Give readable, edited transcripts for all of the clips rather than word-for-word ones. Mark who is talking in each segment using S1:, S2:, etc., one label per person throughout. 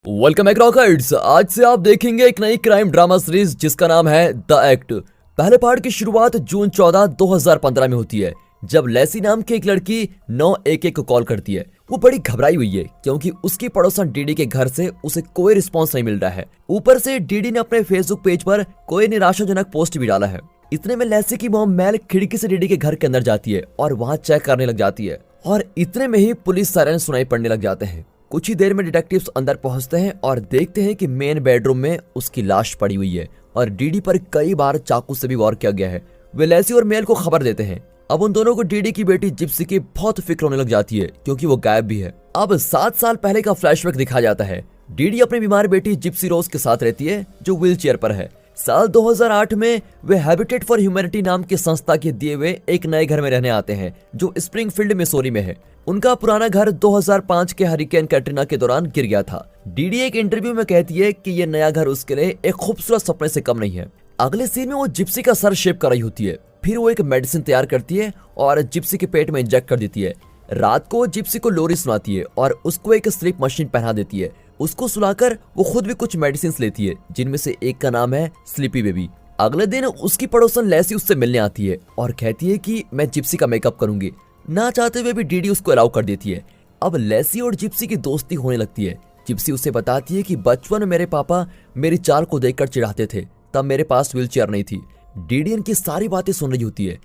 S1: Welcome back rockers. आज से आप देखेंगे एक नई क्राइम ड्रामा सीरीज जिसका नाम है द एक्ट। पहले पार्ट की शुरुआत जून 14, 2015 में होती है, जब लेसी नाम की एक लड़की 911 को कॉल करती है। वो बड़ी घबराई हुई है क्योंकि उसकी पड़ोसन डीडी के घर से उसे कोई रिस्पांस नहीं मिल रहा है। ऊपर से डीडी ने अपने फेसबुक पेज पर कोई निराशाजनक पोस्ट भी डाला है। इतने में लेसी की मॉम मेल खिड़की से डीडी के घर के अंदर जाती है और वहाँ चेक करने लग जाती है, और इतने में ही पुलिस सायरन सुनाई पड़ने लग जाते हैं। कुछ ही देर में डिटेक्टिव्स अंदर पहुंचते हैं और देखते हैं कि मेन बेडरूम में उसकी लाश पड़ी हुई है और डीडी पर कई बार चाकू से भी वार किया गया है। वे लेसी और मेल को खबर देते हैं। अब उन दोनों को डीडी की बेटी जिप्सी की बहुत फिक्र होने लग जाती है क्योंकि वो गायब भी है। अब 7 साल पहले का फ्लैशबैक दिखाया जाता है। डीडी अपनी बीमार बेटी जिप्सी रोज के साथ रहती है जो व्हील चेयर पर है। साल 2008 में वे हैबिटेट फॉर ह्यूमैनिटी नाम की संस्था के दिए हुए एक नए घर में रहने आते हैं जो स्प्रिंगफील्ड मिसौरी में है। उनका पुराना घर 2005 के हरिकेन कैटरीना के दौरान गिर गया था। डीडी एक इंटरव्यू में कहती है कि ये नया घर उसके लिए एक खूबसूरत सपने से कम नहीं है। अगले सीन में वो जिप्सी का सर शेप कर रही होती है। फिर वो एक मेडिसिन तैयार करती है और जिप्सी के पेट में इंजेक्ट कर देती है। रात को जिप्सी को लोरी सुनाती है और उसको एक स्लीप मशीन पहना देती है। उसको सुलाकर वो खुद भी कुछ मेडिसिन लेती है जिनमें से एक का नाम है स्लीपी बेबी। अगले दिन उसकी पड़ोसन लेसी उससे मिलने आती है और कहती है कि मैं जिप्सी का मेकअप करूंगी। ना चाहते हुए भी डीडी उसको अलाउ कर देती है। अब लेसी और जिप्सी की दोस्ती होने लगती है। जिप्सी उसे बताती है कि बचपन में मेरे पापा मेरी चाल को देखकर चिढ़ाते थे, तब मेरे पास व्हील चेयर नहीं थी। डीडी इनकी सारी बातें सुन रही होती है।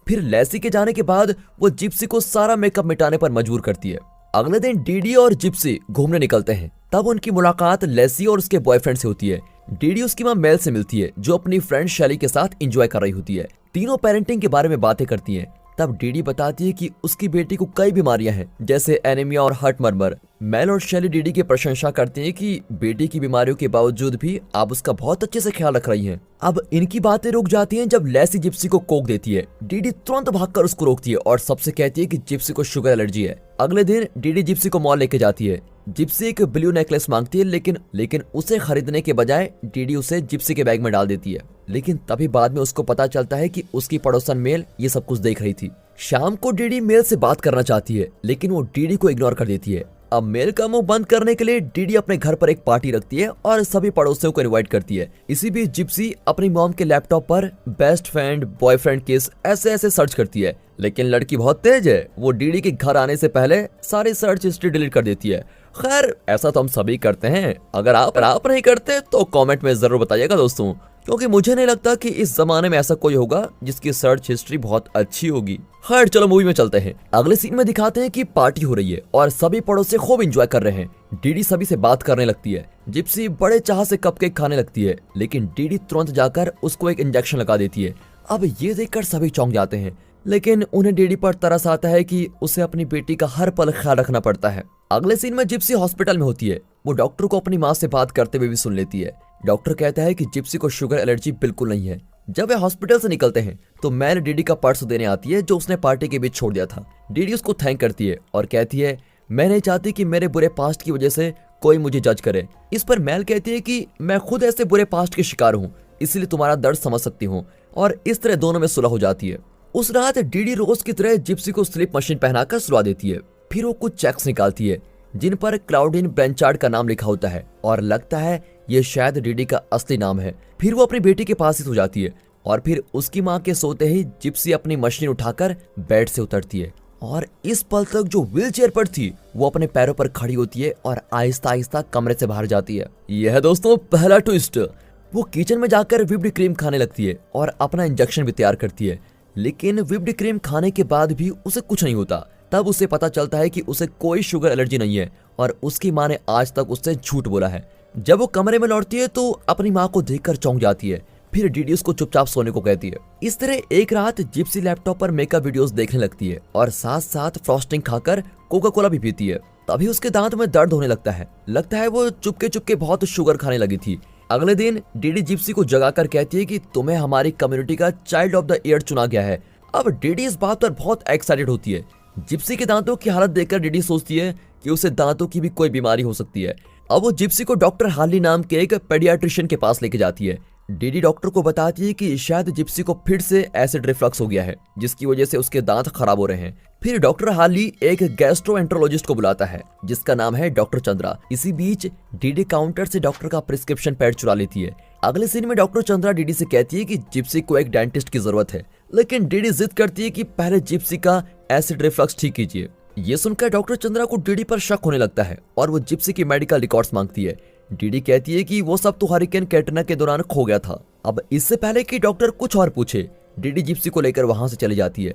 S1: फिर लेसी के जाने के बाद वो जिप्सी को सारा मेकअप मिटाने पर मजबूर करती है। अगले दिन डीडी और जिप्सी घूमने निकलते हैं। तब उनकी मुलाकात लेसी और उसके बॉयफ्रेंड से होती है। डीडी उसकी मां मेल से मिलती है जो अपनी फ्रेंड शैली के साथ एंजॉय कर रही होती है। तीनों पेरेंटिंग के बारे में बातें करती हैं। तब डीडी बताती है कि उसकी बेटी को कई बीमारियां हैं जैसे एनीमिया और हार्ट मर्मर। मेल और शैली डीडी की प्रशंसा करती हैं कि बेटी की बीमारियों के बावजूद भी आप उसका बहुत अच्छे से ख्याल रख रही हैं। अब इनकी बातें रुक जाती हैं जब लेसी जिप्सी को कोक देती है। डीडी तुरंत भागकर उसको रोकती है और सबसे कहती है कि जिप्सी को शुगर एलर्जी है। अगले दिन डीडी जिप्सी को मॉल लेके जाती है। जिप्सी एक ब्लू नेकलेस मांगती है लेकिन उसे खरीदने के बजाय डीडी उसे जिप्सी के बैग में डाल देती है। लेकिन तभी बाद में उसको पता चलता है कि उसकी पड़ोसन मेल ये सब कुछ देख रही थी। शाम को डीडी मेल से बात करना चाहती है लेकिन वो डीडी को इग्नोर कर देती है। अब मेल का मुंह बंद करने के लिए डीडी अपने घर पर एक पार्टी रखती है और सभी पड़ोसियों को इनवाइट करती है। इसी बीच जिप्सी अपनी मॉम के लैपटॉप पर बेस्ट फ्रेंड, बॉयफ्रेंड किस ऐसे सर्च करती है, लेकिन लड़की बहुत तेज है। वो डीडी के घर आने से पहले सारी सर्च हिस्ट्री डिलीट कर देती है। खैर, ऐसा तो हम सभी करते हैं। अगर आप नहीं करते तो कमेंट में जरूर बताइएगा दोस्तों, क्योंकि मुझे नहीं लगता कि इस जमाने में ऐसा कोई होगा जिसकी सर्च हिस्ट्री बहुत अच्छी होगी। खैर चलो मूवी में चलते हैं। अगले सीन में दिखाते हैं कि पार्टी हो रही है और सभी पड़ोसी खूब एंजॉय कर रहे हैं। डीडी सभी से बात करने लगती है। जिप्सी बड़े चाह से कपकेक खाने लगती है लेकिन डीडी तुरंत जाकर उसको एक इंजेक्शन लगा देती है। अब ये देखकर सभी चौंक जाते हैं, लेकिन उन्हें डीडी पर तरस आता है कि उसे अपनी बेटी का हर पल ख्याल रखना पड़ता है। अगले सीन में जिप्सी हॉस्पिटल में होती है। वो डॉक्टर को अपनी माँ से बात करते हुए भी सुन लेती है। डॉक्टर कहता है कि जिप्सी को शुगर एलर्जी बिल्कुल नहीं है। जब वे हॉस्पिटल से निकलते हैं तो मेल डीडी का पर्स देने आती है जो उसने पार्टी के बीच छोड़ दिया था। डीडी उसको थैंक करती है और कहती है, मैं नहीं चाहती कि मेरे बुरे पास्ट की वजह से कोई मुझे जज करे। इस पर मेल कहती है कि मैं खुद ऐसे बुरे पास्ट की शिकार हूँ, इसलिए तुम्हारा दर्द समझ सकती हूँ, और इस तरह दोनों में सुलह हो जाती है। उस रात डीडी रोज की तरह जिप्सी को स्लीप मशीन पहनाकर सुला देती है। फिर वो कुछ चेक्स निकालती है जिन पर क्लाउडिन ब्रेंचार्ड का नाम लिखा होता है और लगता है ये शायद डीडी का असली नाम है। फिर वो अपनी बेटी के पास ही सो जाती है और फिर उसकी माँ के सोते ही जिप्सी अपनी मशीन उठाकर बेड से उतरती है और इस पल तक जो व्हील चेयर पर थी वो अपने पैरों पर खड़ी होती है और आहिस्ता आहिस्ता कमरे से बाहर जाती है। यह है दोस्तों पहला ट्विस्ट। वो किचन में जाकर व्हिप्ड क्रीम खाने लगती है और अपना इंजेक्शन भी तैयार करती है, लेकिन व्हिप्ड क्रीम खाने के बाद भी उसे कुछ नहीं होता। तब उसे पता चलता है कि उसे कोई शुगर एलर्जी नहीं है और उसकी माँ ने आज तक उससे झूठ बोला है। जब वो कमरे में लौटती है तो अपनी माँ को देखकर चौंक जाती है। फिर डीडी उसको चुपचाप सोने को कहती है। इस तरह एक रात जिप्सी लैपटॉप पर मेकअप वीडियोस देखने लगती है और साथ साथ फ्रॉस्टिंग खाकर कोका कोला भी पीती है। तभी उसके दांत में दर्द होने लगता है वो चुपके चुपके बहुत शुगर खाने लगी थी। अगले दिन डीडी जिप्सी को जगाकर कहती है कि तुम्हें हमारी कम्युनिटी का चाइल्ड ऑफ द ईयर चुना गया है। अब डीडी इस बात पर बहुत एक्साइटेड होती है। जिप्सी के दांतों की हालत देखकर डीडी सोचती है कि उसे दांतों की भी कोई बीमारी हो सकती है। अब वो जिप्सी को डॉक्टर हार्ली नाम के एक पेडियाट्रिशियन के पास लेके जाती है। डीडी डॉक्टर को बताती है कि शायद जिप्सी को फिर से एसिड रिफ्लक्स हो गया है, जिसकी वजह से उसके दांत खराब हो रहे हैं। फिर डॉक्टर हार्ली एक गैस्ट्रोएंटरोलॉजिस्ट को बुलाता है जिसका नाम है डॉक्टर चंद्रा। इसी बीच डीडी काउंटर से डॉक्टर का प्रिस्क्रिप्शन पैड चुरा लेती है। अगले सीन में डॉक्टर चंद्रा डीडी से कहती है कि जिप्सी को एक डेंटिस्ट की जरूरत है, लेकिन डीडी जिद करती है कि पहले जिप्सी का एसिड रिफ्लक्स ठीक कीजिए। ये सुनकर डॉक्टर चंद्रा को डीडी पर शक होने लगता है और वो जिप्सी की मेडिकल रिकॉर्ड्स मांगती है। डीडी कहती है कि वो सब तो हरिकेन कैटरीना के दौरान खो गया था। अब इससे पहले कि डॉक्टर कुछ और पूछे, डीडी जिप्सी को लेकर वहां से चली जाती है।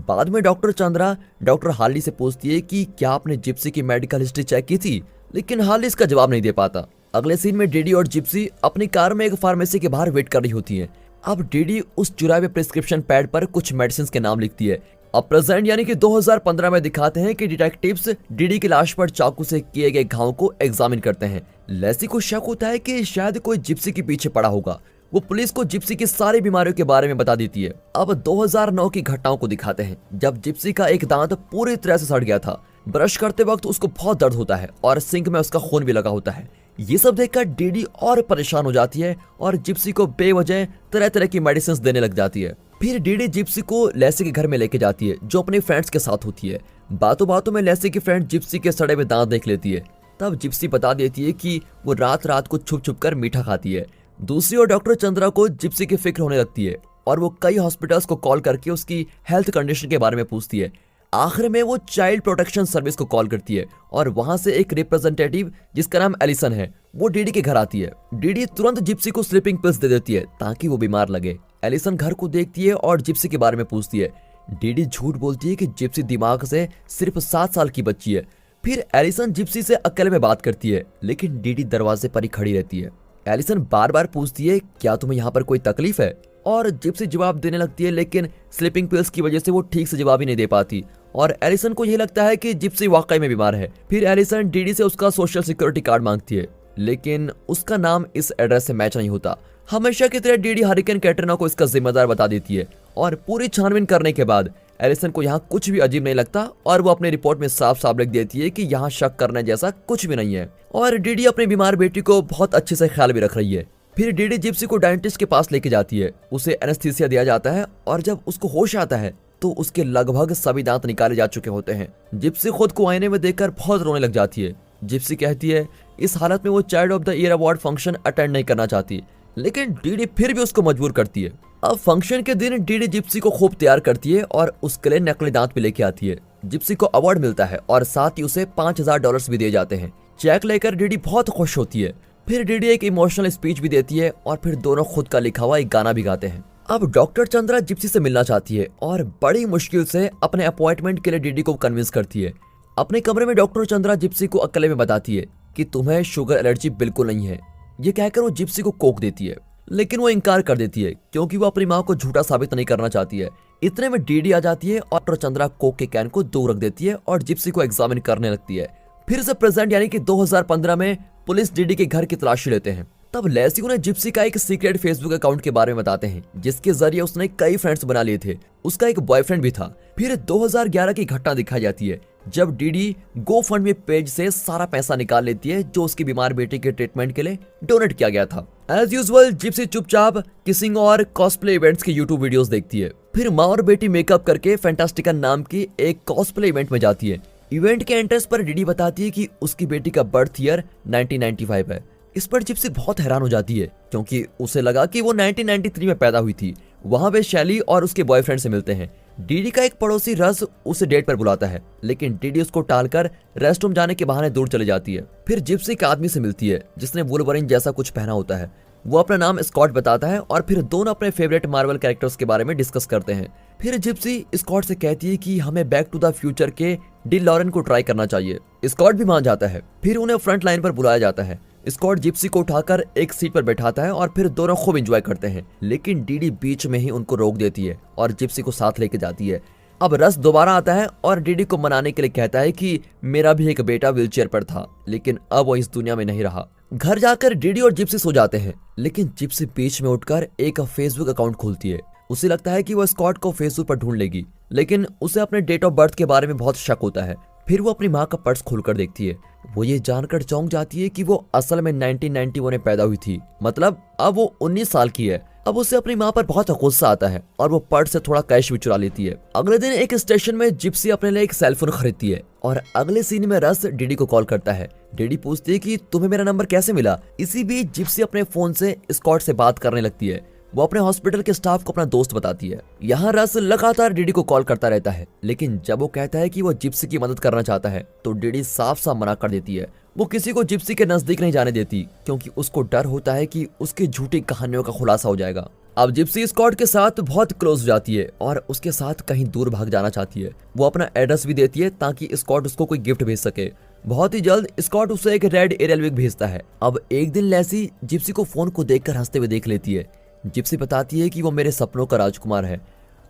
S1: बाद में डॉक्टर चंद्रा डॉक्टर हार्ली से पूछती है कि क्या आपने जिप्सी की मेडिकल हिस्ट्री चेक की थी, लेकिन हार्ली इसका जवाब नहीं दे पाता। अगले सीन में डीडी और जिप्सी अपनी कार में एक फार्मेसी के बाहर वेट कर रही होती है। अब डीडी उस चुराए हुए प्रिस्क्रिप्शन पैड पर कुछ मेडिसिन के नाम लिखती है। अब प्रेजेंट यानी कि 2015 में दिखाते हैं कि डिटेक्टिव्स डीडी की लाश पर चाकू से किए गए घाव को एग्जामिन करते हैं। लेसी को शक होता है कि शायद कोई जिप्सी के पीछे पड़ा होगा। वो पुलिस को जिप्सी की सारी बीमारियों के बारे में बता देती है। अब 2009 की घटनाओं को दिखाते हैं जब जिप्सी का एक दांत पूरी तरह से सड़ गया था। ब्रश करते वक्त उसको बहुत दर्द होता है और सिंक में उसका खून भी लगा होता है। ये सब देखकर डीडी और परेशान हो जाती है और जिप्सी को बेवजह तरह तरह की मेडिसिन देने लग जाती है। फिर डीडी जिप्सी को लेसी के घर में लेके जाती है जो अपने फ्रेंड्स के साथ होती है। बातों बातों में लेसी की फ्रेंड जिप्सी के सड़े हुए दांत देख लेती है। तब जिप्सी बता देती है कि वो रात रात को छुप छुप कर मीठा खाती है। दूसरी ओर डॉक्टर चंद्रा को जिप्सी की फिक्र होने लगती है और वो कई हॉस्पिटल्स को कॉल करके उसकी हेल्थ कंडीशन के बारे में पूछती है। आखिर में वो चाइल्ड प्रोटेक्शन सर्विस को कॉल करती है और वहां से एक रिप्रेजेंटेटिव जिसका नाम एलिसन है वो डीडी के घर आती है। डीडी तुरंत जिप्सी को स्लीपिंग पिल्स दे देती है ताकि वो बीमार लगे। एलिसन घर को देखती है और जिप्सी के बारे में पूछती है। डीडी झूठ बोलती है कि जिप्सी दिमाग से सिर्फ 7 साल की बच्ची है। फिर एलिसन जिप्सी से अकेले में बात करती है, लेकिन डीडी दरवाजे पर ही खड़ी रहती है। एलिसन बार बार पूछती है क्या तुम्हें यहाँ पर कोई तकलीफ है, और जिप्सी जवाब देने लगती है, लेकिन स्लीपिंग पिल्स की वजह से वो ठीक से जवाब ही नहीं दे पाती और एलिसन को यह लगता है कि जिप्सी वाकई में बीमार है। फिर एलिसन डीडी से उसका सोशल सिक्योरिटी कार्ड मांगती है, लेकिन उसका नाम इस एड्रेस से मैच नहीं होता। हमेशा की तरह डीडी हरिकेन कैटरीना को इसका जिम्मेदार बता देती है और पूरी छानबीन करने के बाद एलिसन को यहाँ कुछ भी अजीब नहीं लगता और वो अपनी रिपोर्ट में साफ साफ लिख देती है कि यहाँ शक करने जैसा कुछ भी नहीं है और डीडी अपनी बीमार बेटी को बहुत अच्छे से ख्याल भी रख रही है। फिर डीडी जिप्सी को डेंटिस्ट के पास लेके जाती है। उसे एनेस्थीसिया दिया जाता है और जब उसको होश आता है तो उसके लगभग सभी दांत निकाले जा चुके होते हैं। जिप्सी खुद को आईने में देखकर बहुत रोने लग जाती है। जिप्सी कहती है इस हालत में वो child of the year award function attend नहीं करना चाहती, लेकिन डीडी फिर भी उसको मजबूर करती है। अब फंक्शन के दिन डीडी जिप्सी को खूब तैयार करती है और उसके लिए नकली दांत भी लेके आती है। जिप्सी को अवार्ड मिलता है और साथ ही उसे $5000 भी दिए जाते हैं। चेक लेकर डीडी बहुत खुश होती है। फिर डीडी एक इमोशनल स्पीच भी देती है और फिर दोनों खुद का लिखा हुआ एक गाना भी गाते हैं। अब डॉक्टर चंद्रा जिप्सी से मिलना चाहती है और बड़ी मुश्किल से अपने अपॉइंटमेंट के लिए डीडी को कन्विंस करती है। अपने कमरे में डॉक्टर चंद्रा जिप्सी को अकेले में बताती है कि तुम्हें शुगर एलर्जी बिल्कुल नहीं है। ये कहकर वो जिप्सी को कोक देती है, लेकिन वो इनकार कर देती है क्योंकि वो अपनी माँ को झूठा साबित नहीं करना चाहती है। इतने में डीडी आ जाती है और डॉक्टर चंद्रा कोक के कैन को दूर रख देती है और जिप्सी को एग्जामिन करने लगती है। फिर से प्रेजेंट यानी कि 2015 में पुलिस डीडी के घर की तलाशी लेते हैं। तब लेसी उन्हें जिप्सी का एक सीक्रेट फेसबुक अकाउंट के बारे में बताते हैं जिसके जरिए उसने कई फ्रेंड्स बना लिए थे। उसका एक बॉयफ्रेंड भी था। फिर 2011 की घटना दिखाई जाती है जब डीडी GoFundMe पेज से सारा पैसा निकाल लेती है जो उसकी बीमार बेटी के ट्रीटमेंट के लिए डोनेट किया गया था। एज यूजुअल जिप्सी चुपचाप किसिंग और कॉस्प्ले इवेंट्स की यूट्यूब वीडियोस देखती है। फिर माँ और बेटी मेकअप करके फैंटास्टिका नाम की एक कॉस्प्ले इवेंट में जाती है। इवेंट के एंट्रेंस पर डीडी बताती है कि उसकी बेटी का बर्थ ईयर 1995 है। इस पर जिप्सी बहुत हैरान हो जाती है क्योंकि उसे लगा कि वो 1993 में पैदा हुई थी। वहां वे शैली और उसके बॉयफ्रेंड से मिलते हैं। डीडी का एक पड़ोसी रस उसे डेट पर बुलाता है, लेकिन डीडी उसको टालकर रेस्टरूम जाने के बहाने दूर चली जाती है। फिर जिप्सी एक आदमी से मिलती है जिसने वुल्वरीन जैसा कुछ पहना होता है। वो अपना नाम स्कॉट बताता है और फिर दोनों अपने फेवरेट मार्वल कैरेक्टर्स के बारे में डिस्कस करते हैं। फिर जिप्सी स्कॉट से कहती है कि हमें बैक टू द फ्यूचर के डी लॉरेन को ट्राई करना चाहिए। स्कॉट भी मान जाता है। फिर उन्हें फ्रंट लाइन पर बुलाया जाता है। स्कॉट जिप्सी को उठाकर एक सीट पर बैठाता है और फिर दोनों खूब एंजॉय करते हैं, लेकिन डीडी बीच में ही उनको रोक देती है और जिप्सी को साथ लेके जाती है। अब रस दोबारा आता है और डीडी को मनाने के लिए कहता है कि मेरा भी एक बेटा व्हीलचेयर पर था, लेकिन अब वो इस दुनिया में नहीं रहा। घर जाकर डीडी और जिप्सी सो जाते हैं, लेकिन जिप्सी बीच में उठकर एक फेसबुक अकाउंट खोलती है। उसे लगता है कि वो स्कॉट को फेसबुक पर ढूंढ लेगी, लेकिन उसे अपने डेट ऑफ बर्थ के बारे में बहुत शक होता है। फिर वो अपनी माँ का पर्स खोलकर देखती है। वो ये जानकर चौंक जाती है कि वो असल में 1991 में पैदा हुई थी, मतलब अब वो 19 साल की है। अब उसे अपनी माँ पर बहुत गुस्सा आता है और वो पर्स से थोड़ा कैश भी चुरा लेती है। अगले दिन एक स्टेशन में जिप्सी अपने लिए एक सेलफोन खरीदती है और अगले सीन में रस डीडी को कॉल करता है। डीडी पूछती है कि तुम्हें मेरा नंबर कैसे मिला। इसी बीच जिप्सी अपने फोन से स्कॉट से बात करने लगती है। वो अपने हॉस्पिटल के स्टाफ को अपना दोस्त बताती है। यहाँ रस लगातार डीडी को कॉल करता रहता है, लेकिन जब वो कहता है कि वो जिप्सी की मदद करना चाहता है तो डीडी साफ साफ मना कर देती है। वो किसी को जिप्सी के नजदीक नहीं जाने देती क्योंकि उसको डर होता है कि उसकी झूठी कहानियों का खुलासा हो जाएगा। अब जिप्सी स्कॉट के साथ बहुत क्लोज हो जाती है और उसके साथ कहीं दूर भाग जाना चाहती है। वो अपना एड्रेस भी देती है ताकि स्कॉट उसको कोई गिफ्ट भेज सके। बहुत ही जल्द स्कॉट उसे एक रेड एरियल विग भेजता है। अब एक दिन लेसी जिप्सी को फोन को देखकर हंसते हुए देख लेती है। जिप्सी बताती है कि वो मेरे सपनों का राजकुमार है।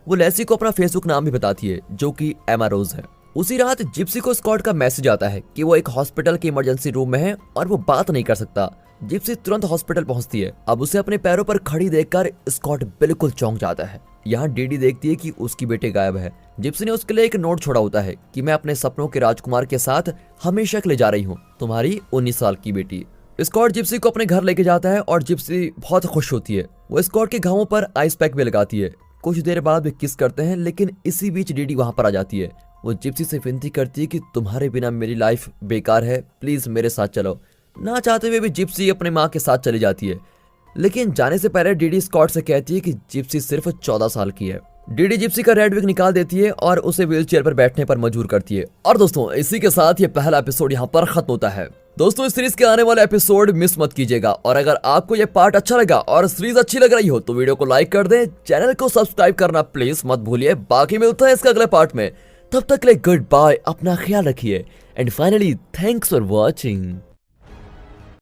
S1: वो लेसी को अपना फेसबुक नाम भी बताती है जो कि एमा रोज है। उसी रात जिप्सी को स्कॉट का मैसेज आता है कि वो एक हॉस्पिटल के इमरजेंसी रूम में है और वो बात नहीं कर सकता। जिप्सी तुरंत हॉस्पिटल पहुंचती है। अब उसे अपने पैरों पर खड़ी देखकर स्कॉट बिल्कुल चौंक जाता है। यहाँ डीडी देखती है कि उसकी बेटे गायब है। जिप्सी ने उसके लिए एक नोट छोड़ा होता है कि मैं अपने सपनों के राजकुमार के साथ हमेशा के लिए जा रही हूँ, तुम्हारी 19 साल की बेटी। स्कॉट जिप्सी को अपने घर लेके जाता है और जिप्सी बहुत खुश होती है। वो स्कॉट के घावों पर आइस पैक भी लगाती है। कुछ देर बाद वे किस करते हैं, लेकिन इसी बीच डीडी वहां पर आ जाती है। वो जिप्सी से विनती करती है कि तुम्हारे बिना मेरी लाइफ बेकार है, प्लीज मेरे साथ चलो। ना चाहते हुए भी जिप्सी अपनी माँ के साथ चली जाती है, लेकिन जाने से पहले डीडी स्कॉट से कहती है कि जिप्सी सिर्फ 14 साल की है। डीडी जिप्सी का रेड विग निकाल देती है और उसे व्हील चेयर पर बैठने पर मजबूर करती है। और दोस्तों इसी के साथ ये पहला एपिसोड यहाँ पर खत्म होता है। दोस्तों इस सीरीज के आने वाले एपिसोड मिस मत कीजिएगा और अगर आपको ये पार्ट अच्छा लगा और सीरीज अच्छी लग रही हो तो वीडियो को लाइक कर दें, चैनल को सब्सक्राइब करना प्लीज मत भूलिए। बाकी मिलता है इसके अगले पार्ट में, तब तक के लिए गुड बाय, अपना ख्याल रखिए and finally thanks for watching.